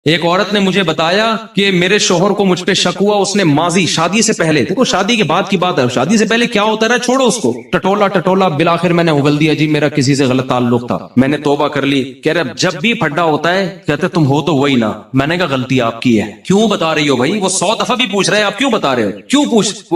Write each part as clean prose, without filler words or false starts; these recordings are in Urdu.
ایک عورت نے مجھے بتایا کہ میرے شوہر کو مجھ پہ شک ہوا، اس نے ماضی شادی سے پہلے، دیکھو شادی کے بعد کی بات ہے، شادی سے پہلے کیا ہوتا رہا چھوڑو اس کو، ٹٹولا بالآخر میں نے اگل دیا جی میرا کسی سے غلط تعلق تھا، میں نے توبہ کر لی۔ کہہ رہے جب بھی پھڈا ہوتا ہے کہتے تم ہو تو وہی نا، میں نے کہا غلطی آپ کی ہے، کیوں بتا رہی ہو بھائی؟ وہ 100 دفعہ بھی پوچھ رہے ہیں آپ کیوں بتا رہے ہو،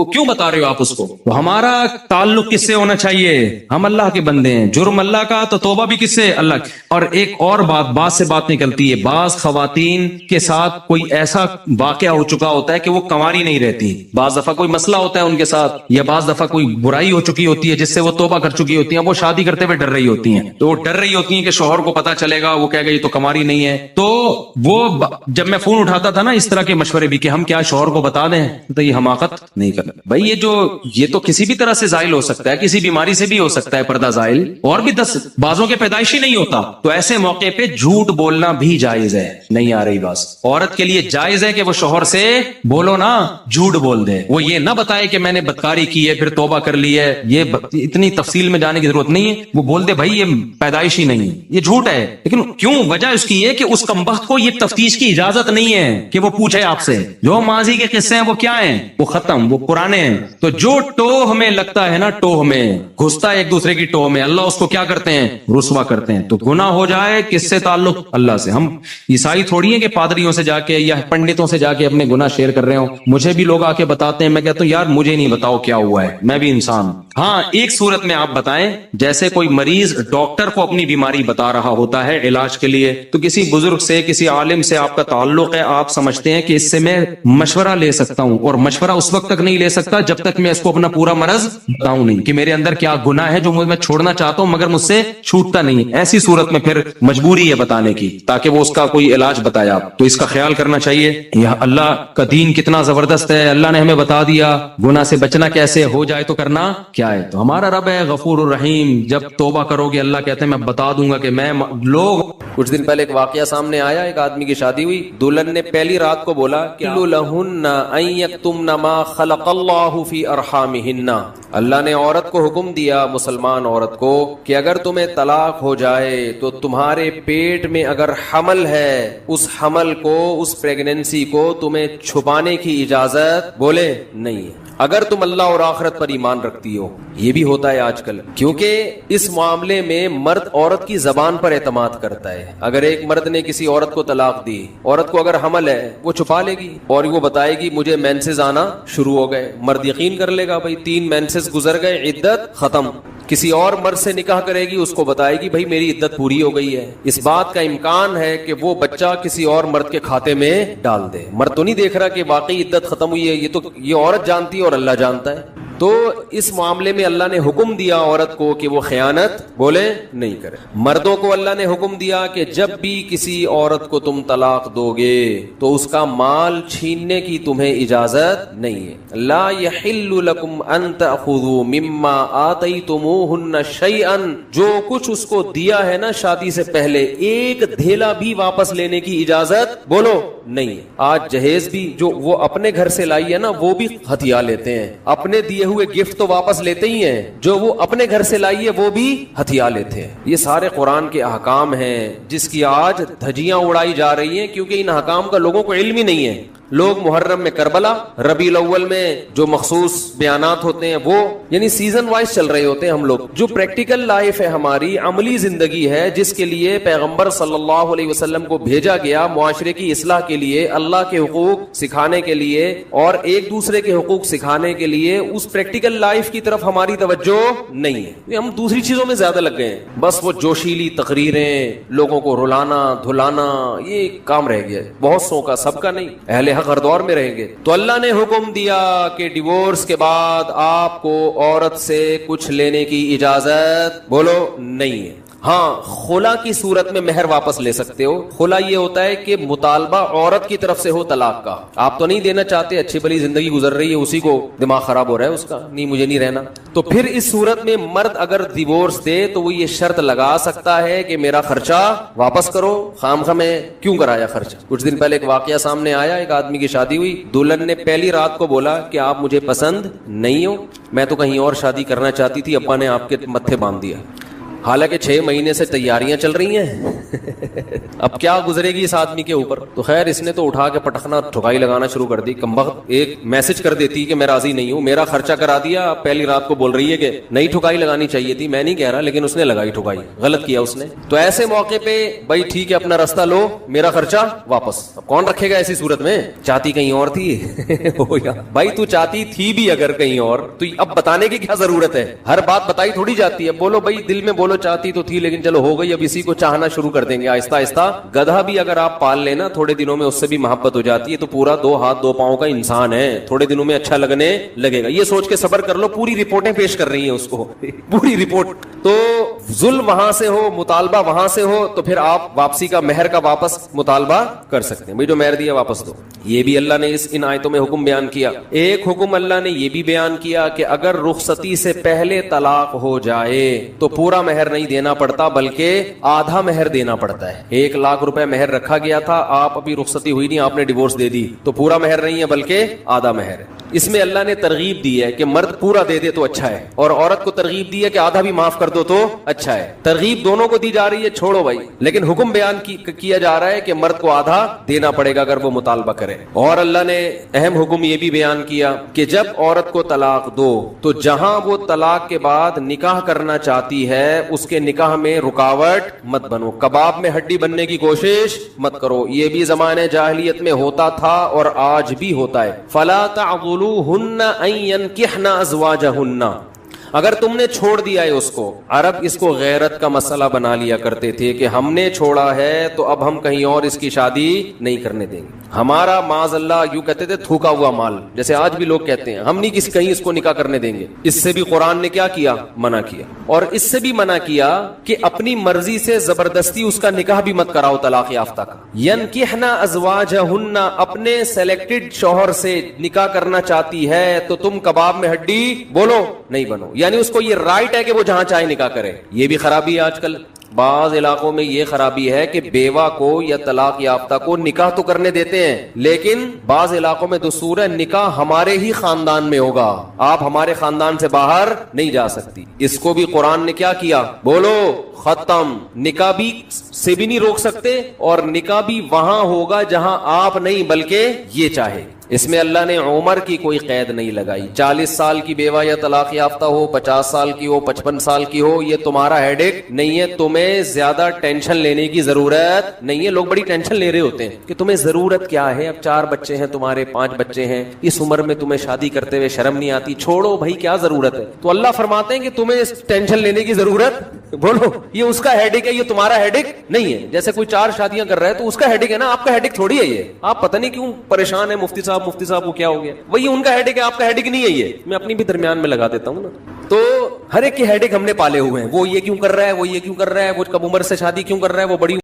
کیوں بتا رہے ہو آپ اس کو؟ تو ہمارا تعلق کس سے ہونا چاہیے؟ ہم اللہ کے بندے ہیں، جرم اللہ کا تو توبہ بھی کس سے؟ اللہ کی۔ اور ایک اور بات سے بات نکلتی ہے، بعض خواتین کے ساتھ کوئی ایسا واقعہ ہو چکا ہوتا ہے کہ وہ کنواری نہیں رہتی، بعض دفعہ کوئی مسئلہ ہوتا ہے ان کے ساتھ، یا بعض دفعہ کوئی برائی ہو چکی ہوتی ہے جس سے وہ توبہ کر چکی ہوتی ہیں، وہ شادی کرتے ہوئے ڈر رہی ہوتی ہیں، تو وہ ڈر رہی ہوتی ہیں کہ شوہر کو پتا چلے گا، وہ کہے گا یہ تو کنواری نہیں ہے۔ تو وہ جب میں فون اٹھاتا تھا نا اس طرح کے مشورے بھی کہ ہم کیا شوہر کو بتا دیں، تو یہ حماقت نہیں کرنا بھائی، یہ تو کسی بھی طرح سے زائل ہو سکتا ہے، کسی بیماری سے بھی ہو سکتا ہے پردہ زائل، اور بھی 10 بازوں کے پیدائشی نہیں ہوتا، تو ایسے موقع پہ جھوٹ بولنا بھی جائز ہے۔ نہیں آ رہی بات؟ عورت کے لیے جائز ہے کہ وہ شوہر سے بولو نا، جھوٹ بول دے، وہ یہ نہ بتائے کہ میں نے بدکاری کی ہے پھر توبہ کر لی ہے، یہ اتنی تفصیل میں جانے کی ضرورت نہیں ہے، وہ بول دے بھائی یہ پیدائشی نہیں ہے، یہ جھوٹ ہے، لیکن کیوں؟ وجہ اس کی ہے کہ اس کمبخت کو یہ تفتیش کی اجازت نہیں ہے کہ وہ پوچھے آپ سے، جو ماضی کے قصے ہیں وہ کیا ہیں؟ وہ ختم، وہ پرانے ہیں، تو جو ٹوہ ہمیں لگتا ہے نا، ٹوہ میں گھستا ہے ایک دوسرے کی ٹوہ میں، اللہ اس کو کیا کرتے ہیں؟ رسوا کرتے ہیں۔ تو گناہ ہو جائے کس سے تعلق؟ اللہ سے۔ ہم عیسائی تھوڑی ہیں کہ پادریوں سے جا کے یا پنڈتوں سے جا کے اپنے گناہ شیئر کر رہے ہوں، مجھے بھی لوگ آ کے بتاتے ہیں، میں کہتا ہوں یار مجھے نہیں بتاؤ کیا ہوا ہے، میں بھی انسان ہوں۔ ہاں ایک صورت میں آپ بتائیں، جیسے کوئی مریض ڈاکٹر کو اپنی بیماری بتا رہا ہوتا ہے علاج کے لیے، تو کسی بزرگ سے کسی عالم سے آپ کا تعلق ہے، آپ سمجھتے ہیں کہ اس سے میں مشورہ لے سکتا ہوں، اور مشورہ اس وقت تک نہیں لے سکتا جب تک میں اس کو اپنا پورا مرض بتاؤں نہیں کہ میرے اندر کیا گناہ ہے جو میں چھوڑنا چاہتا ہوں مگر مجھ سے چھوٹتا نہیں، ایسی صورت میں پھر مجبوری ہے بتانے کی تاکہ وہ اس کا کوئی علاج بتایا۔ تو اس کا خیال کرنا چاہیے۔ یہ اللہ کا دین کتنا زبردست ہے، اللہ نے ہمیں بتا دیا گناہ سے بچنا کیسے، ہو جائے تو کرنا کیا ہے۔ تو ہمارا رب ہے غفور الرحیم، جب توبہ کرو گے اللہ کہتے ہیں میں بتا دوں گا کہ میں لوگ۔ کچھ دن پہلے ایک واقعہ سامنے آیا، ایک آدمی کی شادی ہوئی، دلہن نے پہلی رات کو بولا کہ لہن ان یکتمن ما خلق اللہ فی ارحامہن، اللہ نے عورت کو حکم دیا، مسلمان عورت کو، کہ اگر تمہیں طلاق ہو جائے تو تمہارے پیٹ میں اگر حمل ہے، اس حمل کو، اس پریگننسی کو تمہیں چھپانے کی اجازت بولے نہیں ہے، اگر تم اللہ اور آخرت پر ایمان رکھتی ہو۔ یہ بھی ہوتا ہے آج کل، کیونکہ اس معاملے میں مرد عورت کی زبان پر اعتماد کرتا ہے۔ اگر ایک مرد نے کسی عورت کو طلاق دی، عورت کو اگر حمل ہے وہ چھپا لے گی اور وہ بتائے گی مجھے مینسز آنا شروع ہو گئے، مرد یقین کر لے گا بھائی 3 مینسز گزر گئے، عدت ختم۔ کسی اور مرد سے نکاح کرے گی، اس کو بتائے گی بھائی میری عدت پوری ہو گئی ہے، اس بات کا امکان ہے کہ وہ بچہ کسی اور مرد کے کھاتے میں ڈال دے۔ مرد تو نہیں دیکھ رہا کہ واقعی عدت ختم ہوئی ہے، یہ عورت جانتی ہے اور اللہ جانتا ہے۔ تو اس معاملے میں اللہ نے حکم دیا عورت کو کہ وہ خیانت بولے نہیں کرے۔ مردوں کو اللہ نے حکم دیا کہ جب بھی کسی عورت کو تم طلاق دو گے تو اس کا مال چھیننے کی تمہیں اجازت نہیں ہے۔ لا یحل لکم ان تأخذوا مما آتیتموہن شیئا، جو کچھ اس کو دیا ہے نا شادی سے پہلے، ایک دھیلا بھی واپس لینے کی اجازت بولو نہیں ہے۔ آج جہیز بھی جو وہ اپنے گھر سے لائی ہے نا وہ بھی ہتھیا لیتے ہیں، اپنے دیے ہوئے گفٹ تو واپس لیتے ہی ہیں، جو وہ اپنے گھر سے لائی ہے وہ بھی ہتھیا لیتے ہیں۔ یہ سارے قرآن کے احکام ہیں جس کی آج دھجیاں اڑائی جا رہی ہیں، کیونکہ ان احکام کا لوگوں کو علم ہی نہیں ہے۔ لوگ محرم میں کربلا، ربیع الاول میں جو مخصوص بیانات ہوتے ہیں وہ یعنی سیزن وائز چل رہے ہوتے ہیں۔ ہم لوگ جو پریکٹیکل لائف ہے، ہماری عملی زندگی ہے، جس کے لیے پیغمبر صلی اللہ علیہ وسلم کو بھیجا گیا، معاشرے کی اصلاح کے لیے، اللہ کے حقوق سکھانے کے لیے اور ایک دوسرے کے حقوق سکھانے کے لیے، اس پریکٹیکل لائف کی طرف ہماری توجہ نہیں ہے۔ ہم دوسری چیزوں میں زیادہ لگ گئے ہیں، بس وہ جوشیلی تقریریں، لوگوں کو رلانا دھلانا، یہ کام رہ گیا ہے بہت سو کا، سب کا نہیں۔ اہل حق ہر دور میں رہیں گے۔ تو اللہ نے حکم دیا کہ ڈیورس کے بعد آپ کو عورت سے کچھ لینے کی اجازت بولو نہیں ہے۔ ہاں خلا کی صورت میں مہر واپس لے سکتے ہو۔ خلا یہ ہوتا ہے کہ مطالبہ عورت کی طرف سے ہو طلاق کا، آپ تو نہیں دینا چاہتے، اچھی بھلی زندگی گزر رہی ہے، اسی کو دماغ خراب ہو رہا ہے اس کا، نہیں مجھے نہیں رہنا، تو پھر اس صورت میں مرد اگر ڈیورس دے تو وہ یہ شرط لگا سکتا ہے کہ میرا خرچہ واپس کرو، خام خواہ میں کیوں کرایا خرچ۔ کچھ دن پہلے ایک واقعہ سامنے آیا، ایک آدمی کی شادی ہوئی، دلہن نے پہلی رات کو بولا کہ آپ مجھے پسند نہیں ہو، میں تو کہیں اور شادی کرنا چاہتی تھی، ابا نے آپ کے متھے باندھ دیا۔ حالانکہ 6 مہینے سے تیاریاں چل رہی ہیں. اب کیا گزرے گی اس آدمی کے اوپر. تو خیر اس نے تو اٹھا کے پٹخنا ٹھکائی لگانا شروع کر دی. کمبخت ایک میسج کر دیتی کہ میں راضی نہیں ہوں, میرا خرچہ کرا دیا, پہلی رات کو بول رہی ہے کہ نئی ٹھکائی لگانی چاہیے تھی. میں نہیں کہہ رہا, لیکن اس نے لگائی ٹھکائی, غلط کیا اس نے. تو ایسے موقع پہ بھائی ٹھیک ہے اپنا راستہ لو, میرا خرچہ واپس. اب کون رکھے گا ایسی صورت میں؟ چاہتی کہیں اور تھی. بھائی تو چاہتی تھی بھی اگر کہیں اور, تو اب بتانے کی کیا ضرورت ہے؟ ہر بات بتائی تھوڑی جاتی ہے. بولو بھائی دل میں بولو چاہتی تو تھی لیکن چلو ہو گئی, اب اسی کو چاہنا شروع کر دیں گے آہستہ آہستہ. گدھا بھی اگر آپ پال لینا تھوڑے دنوں میں اس سے بھی محبت ہو جاتی ہے. تو پورا 2 ہاتھ 2 پاؤں کا انسان ہے, تھوڑے دنوں میں اچھا لگنے لگے گا. یہ سوچ کے صبر کر لو, پوری رپورٹیں پیش کر رہی ہیں اس کو, پوری رپورٹ. تو ظلم وہاں سے ہو, مطالبہ وہاں سے ہو, تو پھر آپ واپسی کا مہر کا واپس مطالبہ کر سکتے ہیں. بھائی جو مہر دیا واپس دو. یہ بھی اللہ نے ان آیتوں میں حکم بیان کیا. ایک حکم اللہ نے یہ بھی بیان کیا کہ اگر رخصتی سے پہلے طلاق ہو جائے تو پورا مہر نہیں دینا پڑتا بلکہ آدھا مہر دینا پڑتا ہے. 1 لاکھ روپے مہر رکھا گیا تھا, آپ ابھی رخصتی ہوئی نہیں, آپ نے ڈیورس دے دی, تو پورا مہر نہیں ہے بلکہ آدھا مہر ہے. اس میں اللہ نے ترغیب دی ہے کہ مرد پورا دے دے تو اچھا ہے, اور عورت کو ترغیب دی ہے کہ آدھا بھی معاف کر دو تو اچھا ہے. ترغیب دونوں کو دی جا رہی ہے, چھوڑو بھائی, لیکن حکم بیان کیا جا رہا ہے کہ مرد کو آدھا دینا پڑے گا اگر وہ مطالبہ کرے. اور اللہ نے اہم حکم یہ بھی بیان کیا کہ جب عورت کو طلاق دو تو جہاں وہ طلاق کے بعد نکاح کرنا چاہتی ہے اس کے نکاح میں رکاوٹ مت بنو, کباب میں ہڈی بننے کی کوشش مت کرو. یہ بھی زمانے جاہلیت میں ہوتا تھا اور آج بھی ہوتا ہے. فلا تعضلوهن ان ينكحن ازواجهن, اگر تم نے چھوڑ دیا ہے اس کو. عرب اس کو غیرت کا مسئلہ بنا لیا کرتے تھے کہ ہم نے چھوڑا ہے تو اب ہم کہیں اور اس کی شادی نہیں کرنے دیں گے. ہمارا معاذ اللہ یوں کہتے تھے تھوکا ہوا مال, جیسے آج بھی لوگ کہتے ہیں ہم نہیں کہیں اس کو نکاح کرنے دیں گے. اس سے بھی قرآن نے کیا کیا؟ منع کیا. اور اس سے بھی منع کیا کہ اپنی مرضی سے زبردستی اس کا نکاح بھی مت کراؤ طلاق یافتہ کا. ینکحن ازواجہن, اپنے سلیکٹڈ شوہر سے نکاح کرنا چاہتی ہے تو تم کباب میں ہڈی بولو نہیں بنو. یعنی اس کو یہ رائٹ ہے کہ وہ جہاں چاہے نکاح کرے. یہ بھی خرابی ہے آج کل. بعض علاقوں میں یہ خرابی ہے کہ بیوہ کو یا طلاق یافتہ کو نکاح تو کرنے دیتے ہیں, لیکن بعض علاقوں میں دستور ہے نکاح ہمارے ہی خاندان میں ہوگا, آپ ہمارے خاندان سے باہر نہیں جا سکتی. اس کو بھی قرآن نے کیا کیا؟ بولو ختم. نکاح بھی سے بھی نہیں روک سکتے, اور نکاح بھی وہاں ہوگا جہاں آپ نہیں بلکہ یہ چاہے. اس میں اللہ نے عمر کی کوئی قید نہیں لگائی. 40 سال کی بیوہ یا طلاق یافتہ ہو, 50 سال کی ہو, 55 سال کی ہو, یہ تمہارا ہیڈ ایک نہیں ہے. تمہیں زیادہ ٹینشن لینے کی ضرورت نہیں ہے. لوگ بڑی ٹینشن لے رہے ہوتے ہیں کہ تمہیں ضرورت کیا ہے, اب 4 بچے ہیں تمہارے, 5 بچے ہیں, اس عمر میں تمہیں شادی کرتے ہوئے شرم نہیں آتی. چھوڑو بھائی, کیا ضرورت ہے؟ تو اللہ فرماتے ہیں کہ تمہیں ٹینشن لینے کی ضرورت, بولو یہ اس کا ہیڈ ایک ہے, یہ تمہارا ہیڈ ایک نہیں ہے. جیسے کوئی 4 شادیاں کر رہا ہے تو اس کا ہیڈ ایک ہے نا, آپ کا ہیڈ ایک تھوڑی ہے. یہ آپ پتہ نہیں کیوں پریشان ہے, مفتی صاحب وہ کیا ہو گیا, وہی ان کا ہیڈ ایک ہے, آپ کا ہیڈ ایک نہیں ہے. یہ میں اپنی بھی درمیان میں لگا دیتا ہوں نا. تو ہر ایک کے ہیڈ ایک ہم نے پالے ہوئے ہیں. وہ یہ کیوں کر رہا ہے, وہ یہ کیوں کر رہا ہے, وہ کم عمر سے شادی کیوں کر رہا ہے, وہ بڑی